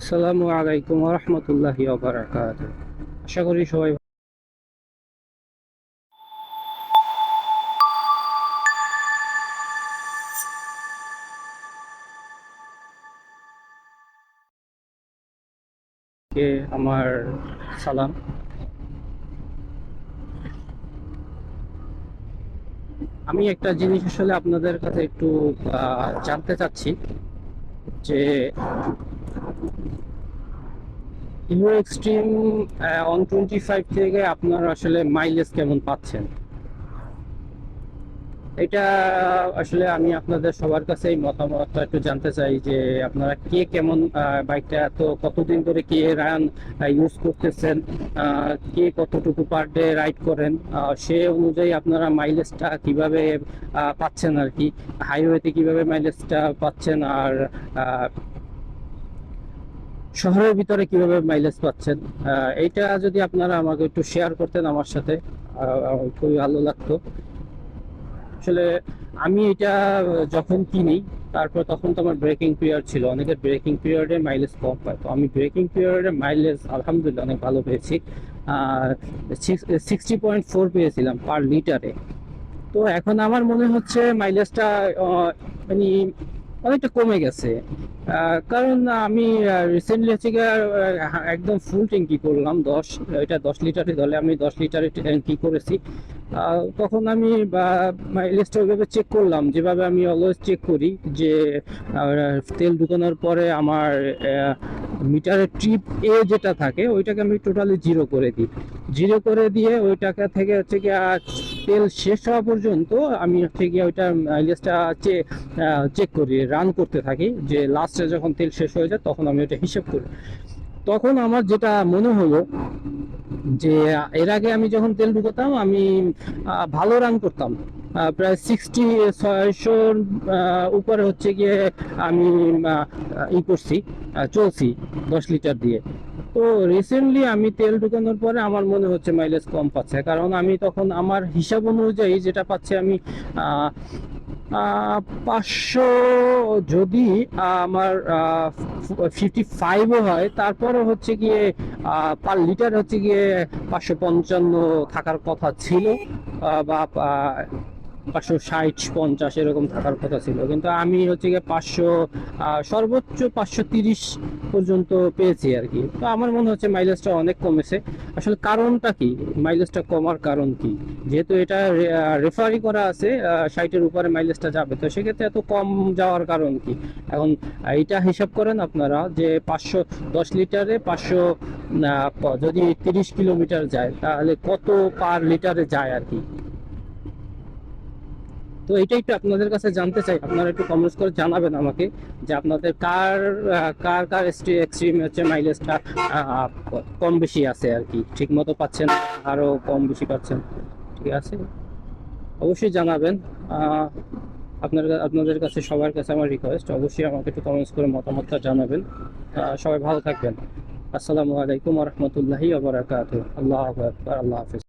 আসসালামু আলাইকুম ওয়া রাহমাতুল্লাহি ওয়া বারাকাতুহু। আশা করি সবাই কে আমার সালাম। আমি একটা জিনিস আসলে আপনাদের কাছে একটু জানতে চাচ্ছি যে হিরো এক্সট্রিম 125 থেকে আপনারা আসলে মাইলেজ কেমন পাচ্ছেন? এটা আসলে আমি আপনাদের সবার কাছেই মতামতটা একটু জানতে চাই যে আপনারা কে কেমন বাইকটা তো কতদিন ধরে কে রান ইউজ করতেছেন, কে কতটুকু পার ডে রাইড করেন, সে অনুযায়ী আপনারা মাইলেজটা কিভাবে পাচ্ছেন আর কি, হাইওয়েতে কিভাবে মাইলেজটা পাচ্ছেন, আর শহরের ভিতরে কিভাবে মাইলেজ পাচ্ছেন। এইটা যদি আপনারা আমাকে একটু শেয়ার করতেন আমার সাথে, খুবই ভালো লাগতো। আসলে আমি এটা যখন কিনি, তারপর তখন তো আমার ব্রেকিং পিরিয়ড ছিল, অনেকের ব্রেকিং পিরিয়ডে মাইলেজ কম পায়, তো আমি ব্রেকিং পিরিয়ডে মাইলেজ আলহামদুলিল্লাহ অনেক ভালো পেয়েছি। 60.4 পেয়েছিলাম পার লিটারে। তো এখন আমার মনে হচ্ছে মাইলেজটা মানে অনেকটা কমে গেছে। কারণ আমি রিসেন্টলি হচ্ছে গিয়ে একদম ফুল ট্যাঙ্কি করলাম, এটা 10 লিটারের ধরে আমি 10 লিটারের ট্যাঙ্কি করেছি। তখন আমি মাইলেজটা ওইভাবে চেক করলাম যেভাবে আমি অলওয়েজ চেক করি, যে তেল ঢুকানোর পরে আমার মিটারের ট্রিপ এ যেটা থাকে ওইটাকে আমি টোটালি জিরো করে দিই। জিরো করে দিয়ে ওই টাকা থেকে হচ্ছে গিয়ে তেল শেষ হওয়া পর্যন্ত আমি হচ্ছে গিয়ে ওইটা মাইলেজটা চেক করি, রান করতে থাকি, যে লাস্টে যখন তেল শেষ হয়ে যায় তখন আমি ওটা হিসেব করি। তখন আমার যেটা মনে হলো যে এর আগে আমি যখন তেল ঢুকাতাম আমি ভালো রান করতাম, প্রায় 600 উপরে হচ্ছে গিয়ে আমি করছি, চলছি 10 লিটার দিয়ে। তো রিসেন্টলি আমি তেল ঢুকানোর পরে আমার মনে হচ্ছে মাইলেজ কম পাচ্ছে, কারণ আমি তখন আমার হিসাব অনুযায়ী যেটা পাচ্ছি আমি 500, যদি আমার 55ও হয় তারপরও হচ্ছে গিয়ে পার লিটার হচ্ছে গিয়ে 555 থাকার কথা ছিল, বা 560-50 এরকম থাকার কথা ছিল, কিন্তু আমি হচ্ছে গিয়ে 500, সর্বোচ্চ 530 পর্যন্ত পেয়েছি আর কি। তো আমার মনে হচ্ছে মাইলেজটা অনেক কমেছে। আসলে কারণটা কি, মাইলেজটা কমার কারণ কি? যেহেতু এটা রেফারি করা আছে 60-এর উপরে মাইলেজটা যাবে, তো সেক্ষেত্রে এত কম যাওয়ার কারণ কি? এখন এইটা হিসাব করেন আপনারা, যে 510 লিটারে 500 যদি 30 কিলোমিটার যায় তাহলে কত পার লিটারে যায় আর কি। তো এটাই একটু আপনাদের কাছে জানতে চাই, আপনারা একটু কমেন্টস করে জানাবেন আমাকে যে আপনাদের কার কার এক্সট্রিম হচ্ছে মাইলেজটা কম বেশি আছে আর কি, ঠিক মতো পাচ্ছেন, আরো কম বেশি পাচ্ছেন। ঠিক আছে, অবশ্যই জানাবেন। আপনাদের কাছে, সবার কাছে আমার রিকোয়েস্ট, অবশ্যই আমাকে একটু কমেন্টস করে মতামতটা জানাবেন। সবাই ভালো থাকবেন। আসসালামু আলাইকুম ওয়া রাহমাতুল্লাহি ওয়া বারাকাতুহু। আল্লাহু আকবার, আল্লাহ হাফেজ।